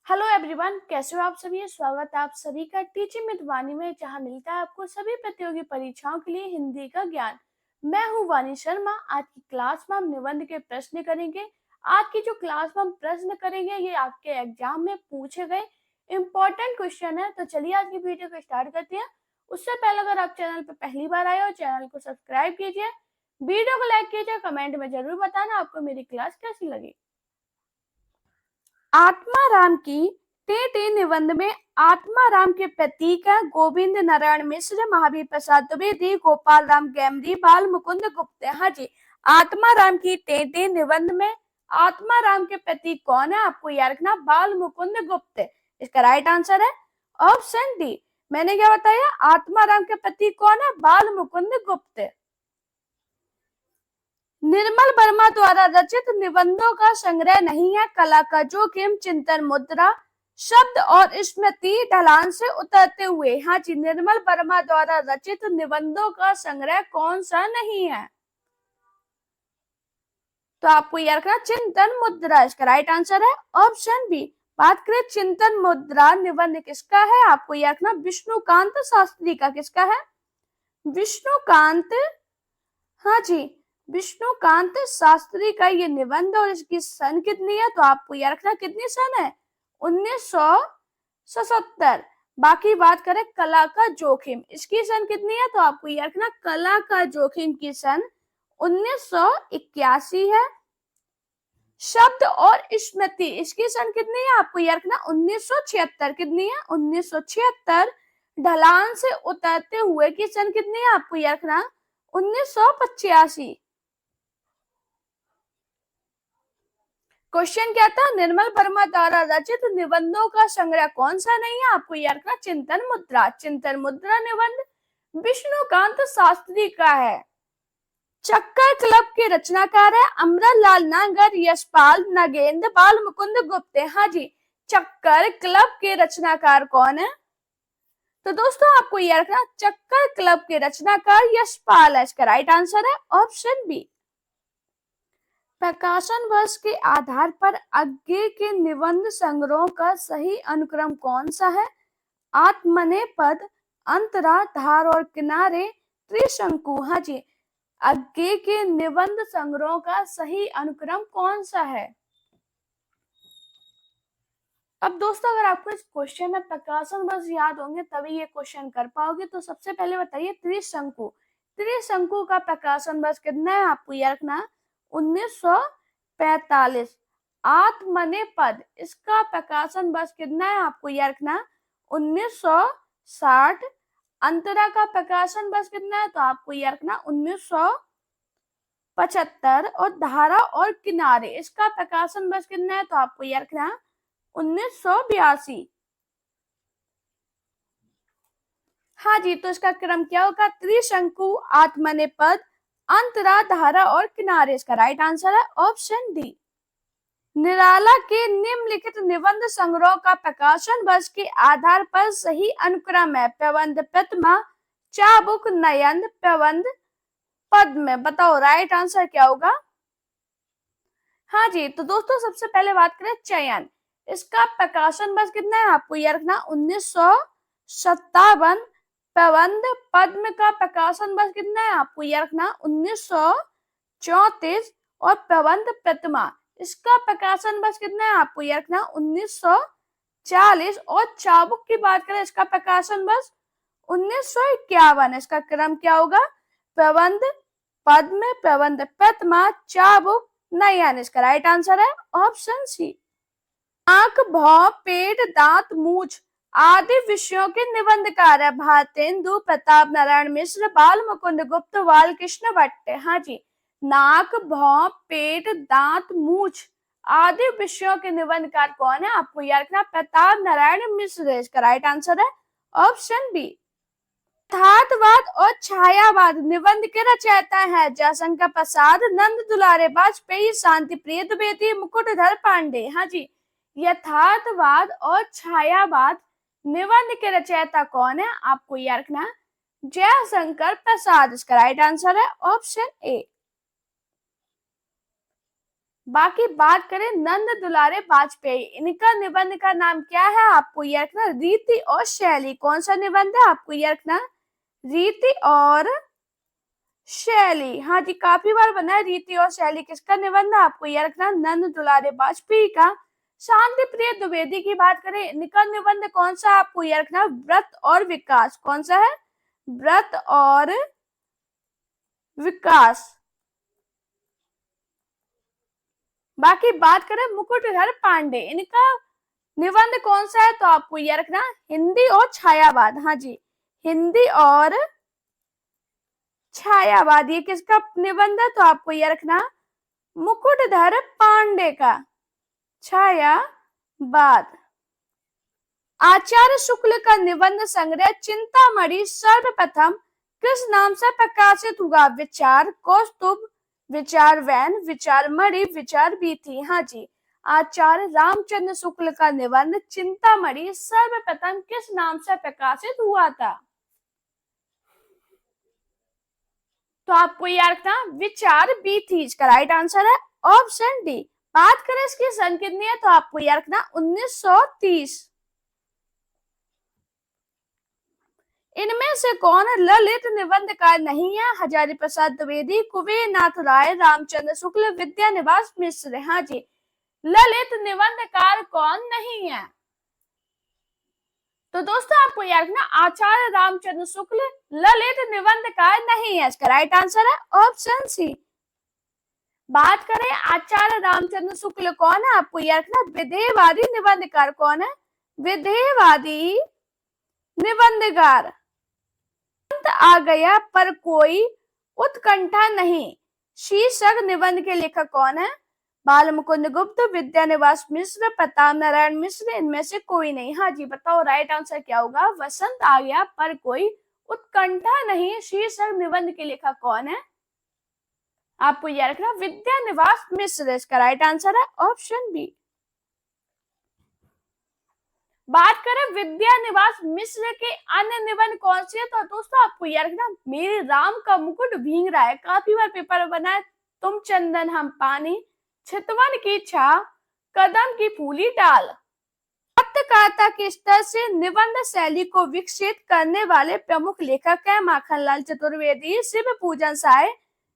Hello everyone, कैसे हो आप सभी। स्वागत है आप सभी का टीचिंग विद वाणी में, जहां मिलता है आपको सभी प्रतियोगी परीक्षाओं के लिए हिंदी का ज्ञान। मैं हूं वाणी शर्मा। आज की क्लास में हम निबंध के प्रश्न करेंगे। आज की जो क्लास में हम प्रश्न करेंगे ये आपके एग्जाम में पूछे गए इंपॉर्टेंट क्वेश्चन है। तो चलिए आज की वीडियो को स्टार्ट करते हैं। उससे पहले अगर आप चैनल पर पहली बार आए हो, चैनल को सब्सक्राइब कीजिए, वीडियो को लाइक कीजिए, कमेंट में जरूर बताना आपको मेरी क्लास कैसी लगी। आत्माराम की टेटे निबंध में आत्माराम के प्रतीक है गोविंद नारायण मिश्र, महावीर प्रसाद द्विवेदी, गोपाल राम गैमरी, बाल मुकुंद गुप्त। हाँ जी, आत्माराम की टेटे निबंध में आत्माराम के प्रतीक कौन है? आपको याद रखना, बाल मुकुंद गुप्त। इसका राइट आंसर है ऑप्शन डी। मैंने क्या बताया? आत्माराम के प्रतीक कौन है? बाल मुकुंद गुप्त। निर्मल वर्मा द्वारा रचित निबंधों का संग्रह नहीं है कला का जोखिम, चिंतन मुद्रा, शब्द और स्मृति, ढलान से उतरते हुए। हाँ जी, निर्मल वर्मा द्वारा रचित निबंधों का संग्रह कौन सा नहीं है? तो आपको याद रखना चिंतन मुद्रा। इसका राइट आंसर है ऑप्शन बी। बात करें चिंतन मुद्रा निबंध किसका है? आपको याद रखना विष्णुकांत शास्त्री का। किसका है? विष्णुकांत। हाँ जी, विष्णुकांत शास्त्री का ये निबंध। और इसकी सन कितनी है? तो आपको याद रखना कितनी सन है? 1977। बाकी बात करें कला का जोखिम, इसकी सन कितनी है? तो आपको याद रखना कला का जोखिम की सन 1981 है। शब्द और स्मृति, इसकी सन कितनी है? आपको याद रखना 1976। कितनी है? 1976। ढलान से उतरते हुए की सन कितनी है? आपको याद रखना 1985। क्वेश्चन क्या था? निर्मल वर्मा द्वारा रचित निबंधों का संग्रह कौन सा नहीं है? आपको याद रखना चिंतन मुद्रा। चिंतन मुद्रा निबंध विष्णुकांत शास्त्री का है। चक्कर क्लब के रचनाकार है अमरलाल नागर, यशपाल, नगेंद्र, बाल मुकुंद गुप्त। हाँ जी, चक्कर क्लब के रचनाकार कौन है? तो दोस्तों आपको याद रखना चक्कर क्लब के रचनाकार यशपाल है। इसका राइट आंसर है ऑप्शन बी। प्रकाशन वर्ष के आधार पर आगे के निबंध संग्रहों का सही अनुक्रम कौन सा है? आत्मनेपद, अंतरा, धार और किनारे, त्रिशंकु। हाँ जी, आगे के निबंध संग्रहों का सही अनुक्रम कौन सा है? अब दोस्तों अगर आपको इस क्वेश्चन में प्रकाशन वर्ष याद होंगे तभी ये क्वेश्चन कर पाओगे। तो सबसे पहले बताइए त्रिशंकु। त्रिशंकु का प्रकाशन वर्ष कितना है? आपको याद रखना 1945। आत्मनेपद, इसका प्रकाशन वर्ष कितना है? आपको याद रखना 1960। अंतरा का प्रकाशन वर्ष कितना है? तो आपको याद रखना 1975। और धारा और किनारे, इसका प्रकाशन वर्ष कितना है? तो आपको याद रखना 1982। हाँ जी, तो इसका क्रम क्या होगा? त्रिशंकु, आत्मनेपद, अंतरा, धारा और किनारे। इसका राइट आंसर है ऑप्शन डी। निराला के निम्नलिखित निबंध संग्रह का प्रकाशन वर्ष के आधार पर सही अनुक्रम है। प्रबंध प्रतिमा, चाबुक, नयन, प्रबंध पद्म। बताओ राइट आंसर क्या होगा? हाँ जी, तो दोस्तों सबसे पहले बात करें चयन, इसका प्रकाशन वर्ष कितना है? आपको याद रखना 1957। प्रबंध पद्म का प्रकाशन वर्ष कितना है? आपको याद रखना 1934। और प्रबंध प्रतिमा, इसका प्रकाशन वर्ष कितना है? आपको याद रखना 1940। और चाबुक की बात करें, इसका प्रकाशन वर्ष 1951। इसका क्रम क्या होगा? प्रबंध पद्म, प्रबंध प्रतिमा, चाबुक, नयन। इसका राइट आंसर है ऑप्शन सी। आंख, भौं, पेट, दांत, मूछ आदि विषयों के निबंधकार है भारतेंदु प्रताप नारायण मिश्र, बाल मुकुंद गुप्त, बाल कृष्ण भट्ट। हाँ जी, नाक, भौं, पेट, दांत, मूछ आदि विषयों के निबंधकार कौन है? आपको याद रखना प्रताप नारायण मिश्र। इसका राइट आंसर है ऑप्शन बी। यथार्थवाद और छायावाद निबंध के रचयिता है जयशंकर प्रसाद, नंद दुलारे वाजपेयी, शांति प्रिय द्विवेदी, मुकुटधर पांडे। हाँ जी, यथार्थवाद और छायावाद निबंध के रचयिता कौन है? आपको याद रखना जयशंकर प्रसाद। इसका राइट आंसर है ऑप्शन ए। बाकी बात करें नंद दुलारे वाजपेयी, इनका निबंध का नाम क्या है? आपको यह रखना रीति और शैली। कौन सा निबंध है? आपको यह रखना रीति और शैली। हाँ जी, काफी बार बना है रीति और शैली। किसका निबंध है? आपको यह रखना नंद दुलारे वाजपेयी का। शांति प्रिय द्विवेदी की बात करें, इनका निबंध कौन सा? आपको यह रखना व्रत और विकास। कौन सा है? व्रत और विकास। बाकी बात करें मुकुटधर पांडे, इनका निबंध कौन सा है? तो आपको यह रखना हिंदी और छायावाद। हाँ जी, हिंदी और छायावाद, ये किसका निबंध है? तो आपको यह रखना मुकुटधर पांडे का छायावाद। आचार्य शुक्ल का निबंध संग्रह चिंतामणि सर्वप्रथम किस नाम से प्रकाशित हुआ? विचार कौस्तुभ, विचार वैन, विचार मणि, विचार बीथी। हाँ जी, आचार्य रामचंद्र शुक्ल का निबंध चिंतामणि सर्वप्रथम किस नाम से प्रकाशित हुआ था? तो आपको याद रखना विचार बीथी, इसका राइट आंसर है ऑप्शन डी। बात करें इसकी सन कितनी है? तो आपको याद रखना 1930। इनमें से कौन ललित निबंधकार नहीं है? हजारी प्रसाद द्विवेदी, कुबेरनाथ राय, रामचंद्र शुक्ल, विद्यानिवास मिश्र। हाँ जी, ललित निबंधकार कौन नहीं है? तो दोस्तों आपको याद रखना आचार्य रामचंद्र शुक्ल ललित निबंधकार नहीं है, इसका राइट आंसर है ऑप्शन सी। बात करें आचार्य रामचंद्र शुक्ल कौन है? आपको याद रखना विधेयवादी निबंधकार। कौन है? विधेयवादी निबंधकार। आ गया पर कोई उत्कंठा नहीं, शीर्षक निबंध के लेखक कौन है? बाल मुकुंद गुप्त, विद्यानिवास मिश्र, प्रताप नारायण मिश्र, इनमें से कोई नहीं। हाँ जी, बताओ राइट आंसर क्या होगा? वसंत आ गया पर कोई उत्कंठा नहीं, शीर्षक निबंध के लेखक कौन है? आपको यह रखना विद्यानिवास मिश्र, इसका राइट आंसर है ऑप्शन बी। बात करें विद्यानिवास मिश्र के अन्य निबंध कौन से? तो दोस्तों आपको याद रखना मेरे राम का मुकुट भींग रहा है, काफी बार पेपर बना है। तुम चंदन हम पानी, चितवन की छा, कदम की फूली डाल। पत्रकारिता के स्तर से निबंध शैली को विकसित करने वाले प्रमुख लेखक हैं माखनलाल चतुर्वेदी, शिव पूजन साय,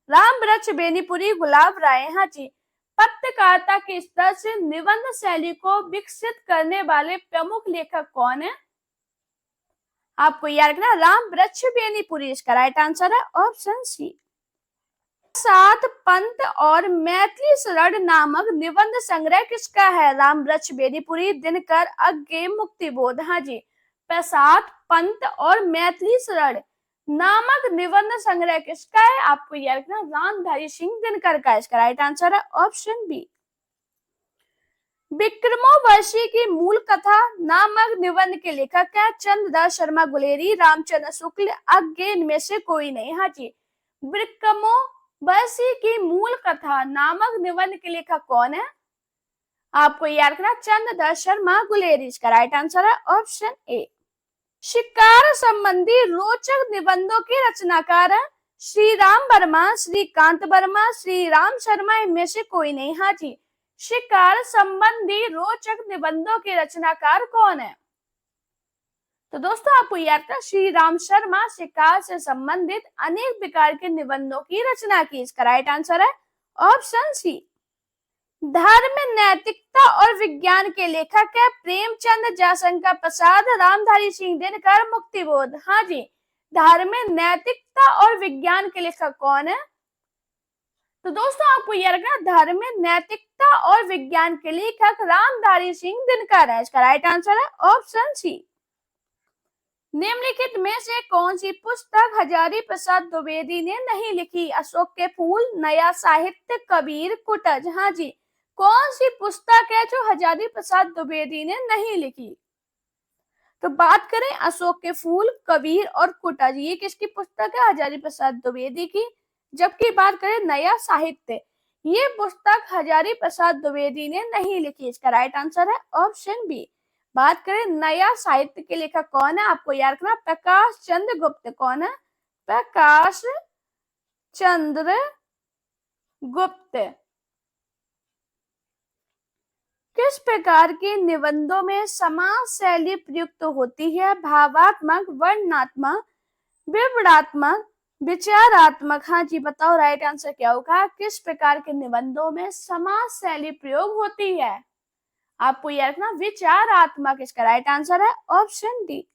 राम वृक्ष बेनीपुरी, गुलाब राय। हाँ जी, पत्रकारिता के स्तर से निबंध शैली को विकसित करने वाले प्रमुख लेखक कौन है? आपको याद रखना राम वृक्ष बेनीपुरी, इसका राइट आंसर है ऑप्शन सी। प्रसाद पंत और मैथिली शरण नामक निबंध संग्रह किसका है? राम वृक्ष बेनीपुरी, दिनकर, अज्ञे, मुक्तिबोध। हाँ जी, प्रसाद पंत और मैथिली शरण नामक निबंध संग्रह किसका है? आपको याद रखना रामधारी सिंह दिनकर का, इसका राइट आंसर है ऑप्शन बी। विक्रमोर्वशी की मूल कथा नामक निबंध के लेखक है चंद्रदास शर्मा गुलेरी, रामचंद्र शुक्ल, अज्ञे, इनमें से कोई नहीं। हाँ जी, विक्रमोर्वशी की मूल कथा नामक निबंध के लेखक कौन है? आपको याद रखना चंद्रदास शर्मा गुलेरी, इसका राइट आंसर है ऑप्शन ए। शिकार संबंधी रोचक निबंधों के रचनाकार है श्री राम वर्मा, श्रीकांत वर्मा, श्री राम शर्मा, इनमें से कोई नहीं। हाँ जी, शिकार संबंधी रोचक निबंधों के रचनाकार कौन है? तो दोस्तों आपको याद रखना श्री राम शर्मा शिकार से संबंधित अनेक प्रकार के निबंधों की रचना की, इसका राइट आंसर है ऑप्शन सी। धर्म, नैतिकता और विज्ञान के लेखक है प्रेमचंद, जयशंकर प्रसाद, रामधारी सिंह दिनकर, मुक्तिबोध। हाँ जी, धर्म, नैतिकता और विज्ञान के लेखक कौन है? तो दोस्तों आपको यह रखना धर्म, नैतिकता और विज्ञान के लेखक रामधारी सिंह दिनकर है, इसका राइट आंसर है ऑप्शन सी। निम्नलिखित में से कौन सी पुस्तक हजारी प्रसाद द्विवेदी ने नहीं लिखी? अशोक के फूल, नया साहित्य, कबीर, कुटज। हाँ जी, कौन सी पुस्तक है जो हजारी प्रसाद द्विवेदी ने नहीं लिखी? तो बात करें अशोक के फूल, कबीर और कुटज, ये किसकी पुस्तक है? हजारी प्रसाद द्विवेदी की। जबकि बात करें नया साहित्य, ये पुस्तक हजारी प्रसाद द्विवेदी ने नहीं लिखी, इसका राइट आंसर है ऑप्शन बी। बात करें नया साहित्य के लेखक कौन है? आपको याद रखना प्रकाश चंद्र गुप्त। कौन है? प्रकाश चंद्र गुप्त। किस प्रकार के निबंधों में समास शैली प्रयुक्त होती है? भावात्मक, वर्णनात्मक, विवरणात्मक, विचारात्मक। हाँ जी, बताओ राइट आंसर क्या होगा? किस प्रकार के निबंधों में समास शैली प्रयोग होती है? आपको याद रखना विचारात्मक इसका राइट आंसर है ऑप्शन डी।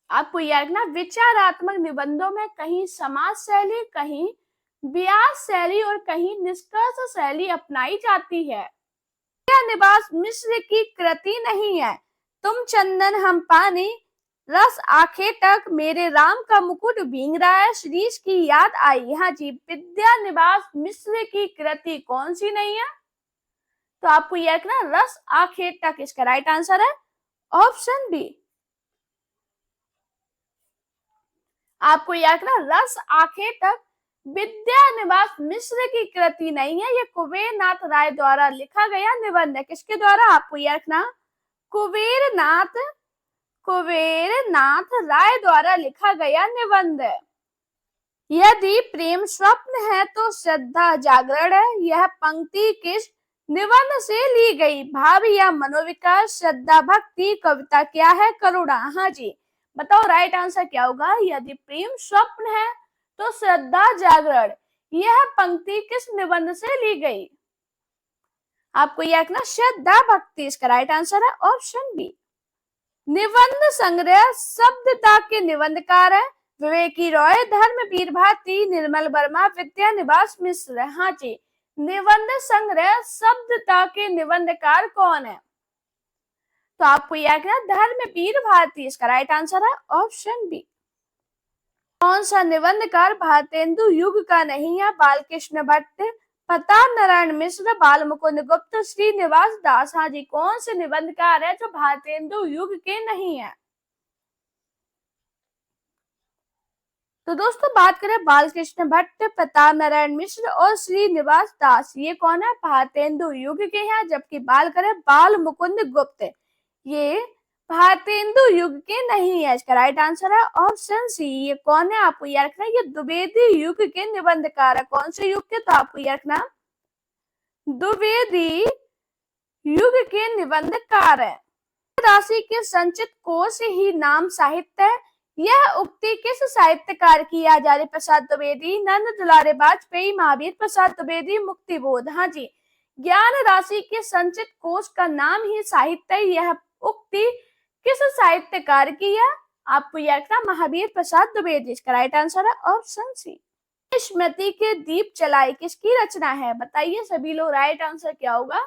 आपको याद रखना विचारात्मक निबंधों में कहीं समास शैली, कहीं व्यास शैली और कहीं निष्कर्ष शैली अपनाई जाती है। यह निवास मिश्र की कृति नहीं है। तुम चंदन हम पानी, रस आंखें तक, मेरे राम का मुकुट भींग रहा है, श्रीश की याद आई। हाँ जी, विद्या निवास मिश्र की कृति कौन सी नहीं है? तो आपको यह रखना रस आंखें तक इसका राइट आंसर है ऑप्शन बी। आपको याद रखना रस आंखें तक विद्या निवास मिश्र की कृति नहीं है, ये कुबेरनाथ राय द्वारा लिखा गया निबंध है। किसके द्वारा? आपको याद रखना कुबेरनाथ राय द्वारा लिखा गया निबंध है। यदि प्रेम स्वप्न है तो श्रद्धा जागरण है। यह पंक्ति किस निबंध से ली गई? भाव या मनोविकास, श्रद्धा भक्ति, कविता क्या है? करुणा। हाँ जी, बताओ राइट आंसर क्या होगा? यदि प्रेम स्वप्न है तो श्रद्धा जागरण, यह पंक्ति किस निबंध से ली गई? आपको यह रखना श्रद्धा भक्ति इसका राइट आंसर है ऑप्शन बी। निबंध संग्रह शब्दता के निबंधकार है विवेकी रॉय, धर्मवीर भारती, निर्मल वर्मा, विद्या निवास मिश्र। हाँ जी, निबंध संग्रह शब्दता के निबंधकार कौन है? तो आपको याद रखना धर्मवीर भारती इसका राइट आंसर है ऑप्शन बी। कौन सा निबंधकार भारतेंदु युग का नहीं है? बालकृष्ण भट्ट, प्रताप नारायण मिश्र, बाल मुकुंद गुप्त, श्रीनिवास दास। हाँ जी, कौन से निबंधकार है जो भारतेंदु युग के नहीं है? तो दोस्तों बात करें बालकृष्ण भट्ट, प्रताप नारायण मिश्र और श्रीनिवास दास, ये कौन है? भारतेंदु युग के हैं। जबकि बाल करें बाल मुकुंद गुप्त, ये भारतेंदु युग के नहीं है। इसका राइट आंसर है ऑप्शन सी। ये कौन है? आपको याद रखना ये द्विवेदी युग के निबंधकार है। कौन से युग के? तो आपको याद रखना द्विवेदी युग के निबंधकार है। राशि के संचित कोश ही नाम साहित्य है। यह उक्ति किस साहित्यकार की? आचार्य प्रसाद द्विवेदी, नंद दुलारे वाजपेयी, महावीर प्रसाद द्विवेदी, मुक्तिबोध। हाँ जी, ज्ञान राशि के संचित कोश का नाम ही साहित्य। यह उक्ति किस साहित्यकार की है? आपको याद रखना महावीर प्रसाद द्विवेदी। इसका राइट आंसर है ऑप्शन सी। स्मृति के दीप जलाए किसकी रचना है? बताइए सभी लोग, राइट आंसर क्या होगा?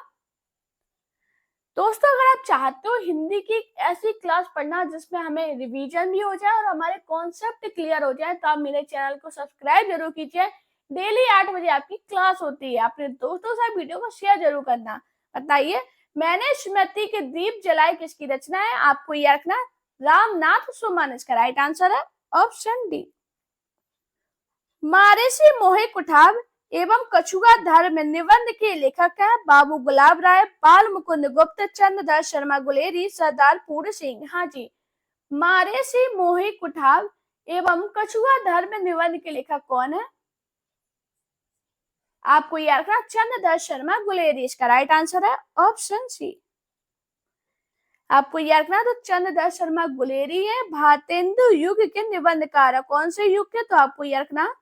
दोस्तों अगर आप चाहते हो हिंदी की ऐसी क्लास पढ़ना जिसमें हमें रिवीजन भी हो जाए और हमारे कॉन्सेप्ट क्लियर हो जाए, तो आप मेरे चैनल को सब्सक्राइब जरूर कीजिए। डेली 8 बजे आपकी क्लास होती है। अपने दोस्तों से वीडियो को शेयर जरूर करना। बताइए मैंने स्मृति के दीप जलाए किसकी रचना है? आपको याद रखना रामनाथ सुमन। इसका राइट आंसर है ऑप्शन डी। मारेसी मोहे कुठार एवं कछुआ धर्म निबंध के लेखक है बाबू गुलाब राय, बाल मुकुंद गुप्त, चंद्रदास शर्मा गुलेरी, सरदार पूर्ण सिंह। हाँ जी, मारेसी मोहे कुठार एवं कछुआ धर्म निबंध के लेखक कौन है? आपको याद रखना चंद्रदास शर्मा गुलेरी। इसका राइट आंसर है ऑप्शन सी। आपको याद रखना तो चंद्रदास शर्मा गुलेरी है भारतेंदु युग के निबंधकार है। कौन से युग के? तो आपको याद रखना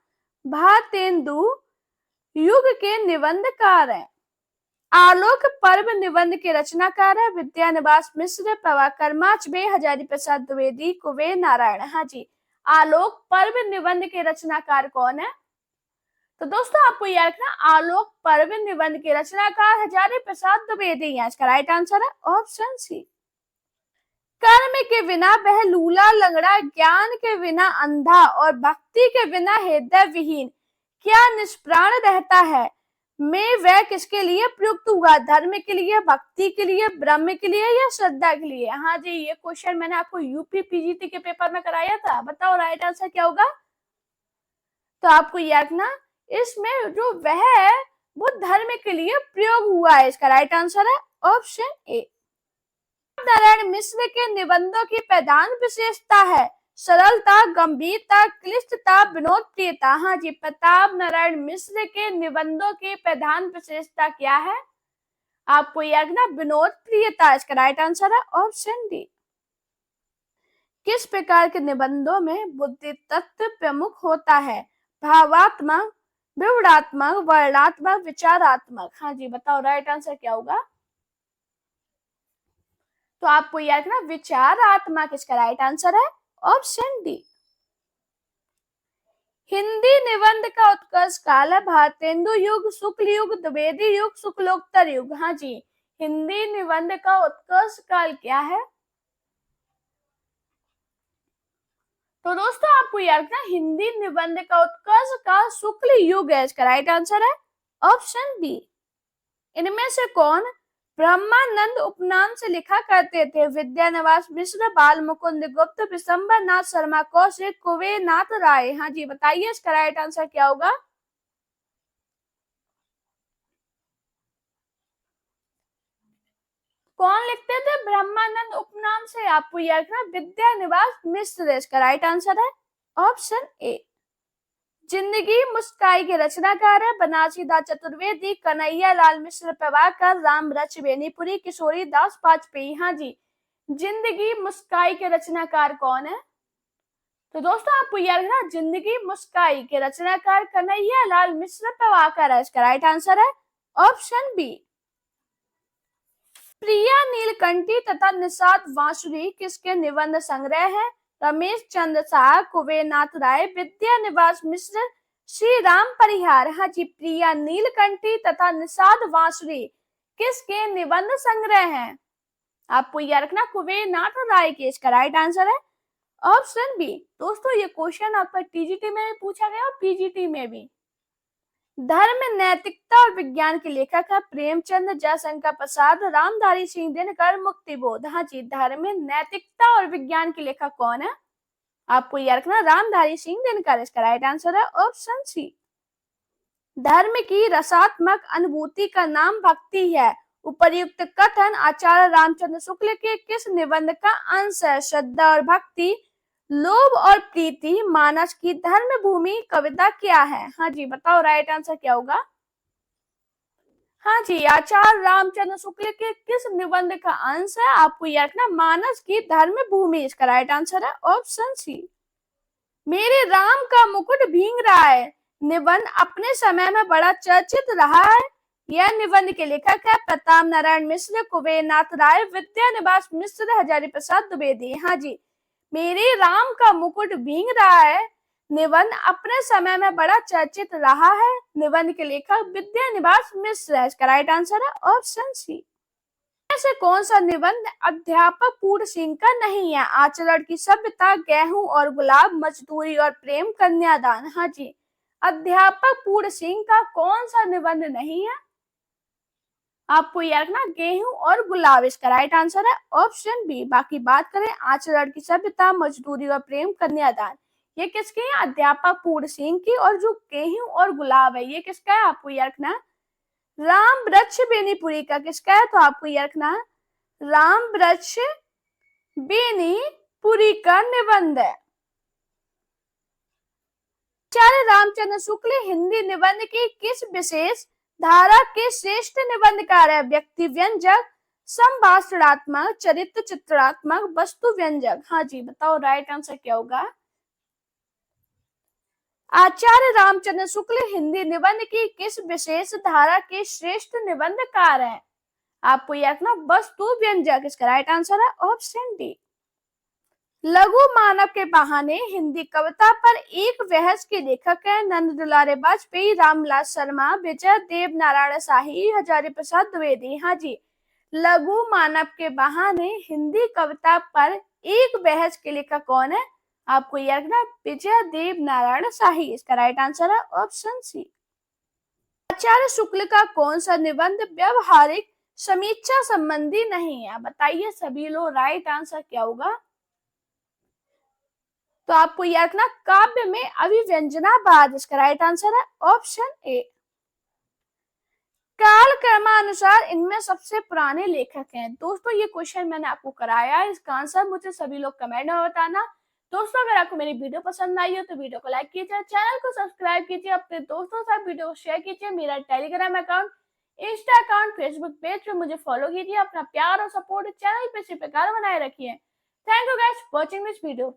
भारतेंदु युग के निबंधकार है। आलोक पर्व निबंध के रचनाकार है विद्या निवास मिश्र, प्रभाकर माचबे, हजारी प्रसाद द्विवेदी, कुबेर नारायण। हाँ जी, आलोक पर्व निबंध के रचनाकार कौन है? तो दोस्तों आपको याद रखना आलोक पर्व निबंध के रचनाकार हजारी प्रसाद द्विवेदी है। इसका राइट आंसर है ऑप्शन सी। कर्म के बिना वह लूला लंगड़ा, ज्ञान के बिना अंधा और भक्ति के बिना हृदय विहीन, क्या निष्प्राण रहता है? मैं वह किसके लिए प्रयुक्त हुआ? धर्म के लिए, भक्ति के लिए, ब्रह्म के लिए या श्रद्धा के लिए? हाँ जी, ये क्वेश्चन मैंने आपको यूपी पीजीटी के पेपर में कराया था। बताओ राइट आंसर क्या होगा? तो आपको याद रखना इसमें जो वह है वो धर्म के लिए प्रयोग हुआ है। इसका राइट आंसर है ऑप्शन ए। नारायण मिश्र के निबंधों की प्रधान विशेषता है सरलता, गंभीरता, क्लिष्टता, विनोद प्रियता। हाँ जी, प्रताप नारायण मिश्र के निबंधों की प्रधान विशेषता क्या है? आपको याद रखना विनोद प्रियता इसका राइट आंसर है ऑप्शन डी। किस प्रकार के निबंधों में बुद्धि तत्व प्रमुख होता है? भावात्मक, विवरणात्मक, वर्णनात्मक, विचारात्मक। हाँ जी, बताओ राइट आंसर क्या होगा? तो आपको याद रखना विचारात्मक इसका राइट आंसर है ऑप्शन डी। हिंदी निबंध का उत्कर्ष काल है भारतेंदु युग, शुक्ल युग, द्विवेदी युग, शुक्लोत्तर युग। हाँ जी, हिंदी निबंध का उत्कर्ष काल क्या है? तो दोस्तों आपको याद रखना हिंदी निबंध का उत्कर्ष काल शुक्ल युग है, इसका राइट आंसर है ऑप्शन बी। इनमें से कौन ब्रह्मानंद उपनाम से लिखा करते थे? विद्यानिवास मिश्र, बाल मुकुंद गुप्त, विशंबर नाथ शर्मा कौशिक, कुबेर नाथ राय। हाँ जी, बताइए इसका राइट आंसर क्या होगा? कौन लिखते थे ब्रह्मानंद उपनाम से? आपको याद रखना विद्यानिवास मिश्र, इसका राइट आंसर है ऑप्शन ए। जिंदगी मुस्काई के रचनाकार है बनारसीदास चतुर्वेदी, कन्हैया लाल मिश्र प्रभाकर, राम रच बेनीपुरी, किशोरी दास वाजपेयी। हाँ जी, जिंदगी मुस्काई के रचनाकार कौन है? तो दोस्तों आपको याद रखना जिंदगी मुस्काई के रचनाकार कन्हैया लाल मिश्र प्रभाकर है, इसका राइट आंसर है ऑप्शन बी। प्रिया नीलकंठी तथा निषाद वासुरी किसके निबंध संग्रह है? रमेश चंद्र शाह, कुबेर नाथ राय, विद्यानिवास मिश्र, श्री राम परिहार। हाँ जी, प्रिया नीलकंठी तथा निषाद वासुरी किसके निबंध संग्रह हैं? आपको याद रखना कुबेर नाथ राय के, इसका राइट आंसर है ऑप्शन बी। दोस्तों ये क्वेश्चन आपका टीजीटी में भी पूछा गया और पीजीटी में भी। धर्म, नैतिकता और विज्ञान के लेखक है प्रेमचंद, जयशंकर प्रसाद, रामधारी सिंह दिनकर, मुक्तिबोध। हाँ जी, धर्म, नैतिकता और विज्ञान के लेखक कौन है? आपको याद रखना रामधारी सिंह दिनकर, इसका राइट आंसर है ऑप्शन सी। धर्म की रसात्मक अनुभूति का नाम भक्ति है। उपर्युक्त कथन आचार्य रामचंद्र शुक्ल के किस निबंध का अंश है? श्रद्धा और भक्ति, लोभ और प्रीति, मानस की धर्म भूमि कविता क्या है? हाँ जी, बताओ राइट आंसर क्या होगा? हाँ जी, आचार्य रामचंद्र शुक्ल के किस निबंध का अंश है? आपको याद रखना मानस की धर्म भूमि, इसका राइट आंसर है ऑप्शन सी। मेरे राम का मुकुट भींग रहा है निबंध अपने समय में बड़ा चर्चित रहा है। यह निबंध के लेखक है प्रताप नारायण मिश्र, कुबेर नाथ राय, विद्यानिवास मिश्र, हजारी प्रसाद द्विवेदी। हाँ जी, मेरे राम का मुकुट भींग रहा है निबंध अपने समय में बड़ा चर्चित रहा है। निबंध के लेखक विद्यानिवास मिश्र है, इसका राइट आंसर है ऑप्शन सी। ऐसे कौन सा निबंध अध्यापक पूर्ण सिंह का नहीं है? आचरण की सभ्यता, गेहूं और गुलाब, मजदूरी और प्रेम, कन्यादान। हाँ जी, अध्यापक पूर्ण सिंह का कौन सा निबंध नहीं है? आपको याद रखना गेहूं और गुलाब, इसका राइट आंसर है ऑप्शन बी। बाकी बात करें आचरण की सभ्यता, मजदूरी और प्रेम, कन्यादान, ये किसके हैं? अध्यापक पूर्ण सिंह की। और जो गेहूं और गुलाब है ये किसका है? आपको याद रखना राम वृक्ष बेनीपुरी का। किसका है? तो आपको याद रखना राम वृक्ष बेनीपुरी का निबंध है। आचार्य रामचंद्र शुक्ल हिंदी निबंध की किस विशेष धारा के श्रेष्ठ निबंधकार है? व्यक्ति व्यंजक, संभाषणात्मक, चरित्र चित्रात्मक, वस्तु व्यंजक। हाँ जी, बताओ राइट आंसर क्या होगा? आचार्य रामचंद्र शुक्ल हिंदी निबंध की किस विशेष धारा के श्रेष्ठ निबंधकार हैं? आपको याद रखना वस्तु व्यंजक, इसका राइट आंसर है ऑप्शन डी। लघु मानव के बहाने हिंदी कविता पर एक बहस के लेखक है नंद दुलारे वाजपेयी, रामलाल शर्मा, विजय देव नारायण शाही, हजारी प्रसाद द्विवेदी। हाँ जी, लघु मानव के बहाने हिंदी कविता पर एक बहस के लेखक कौन है? आपको याद रखना विजय देव नारायण शाही, इसका राइट आंसर है ऑप्शन सी। आचार्य शुक्ल का कौन सा निबंध व्यवहारिक समीक्षा संबंधी नहीं है? बताइए सभी लोग राइट आंसर क्या होगा? तो आपको याद रखना काव्य में अभिव्यंजनावाद, इसका राइट आंसर है ऑप्शन ए। काल क्रमानुसार इनमें सबसे पुराने लेखक हैं। दोस्तों ये क्वेश्चन मैंने आपको कराया है, इसका आंसर मुझे सभी लोग कमेंट में बताना। दोस्तों अगर आपको मेरी वीडियो पसंद आई हो तो वीडियो को लाइक कीजिए, चैनल को सब्सक्राइब कीजिए, अपने दोस्तों के साथ वीडियो को शेयर कीजिए, मेरा Telegram account, Insta account, Facebook page पे मुझे फॉलो कीजिए। अपना प्यार और सपोर्ट चैनल पे इसी प्रकार बनाए रखिए। Thank you guys watching this video.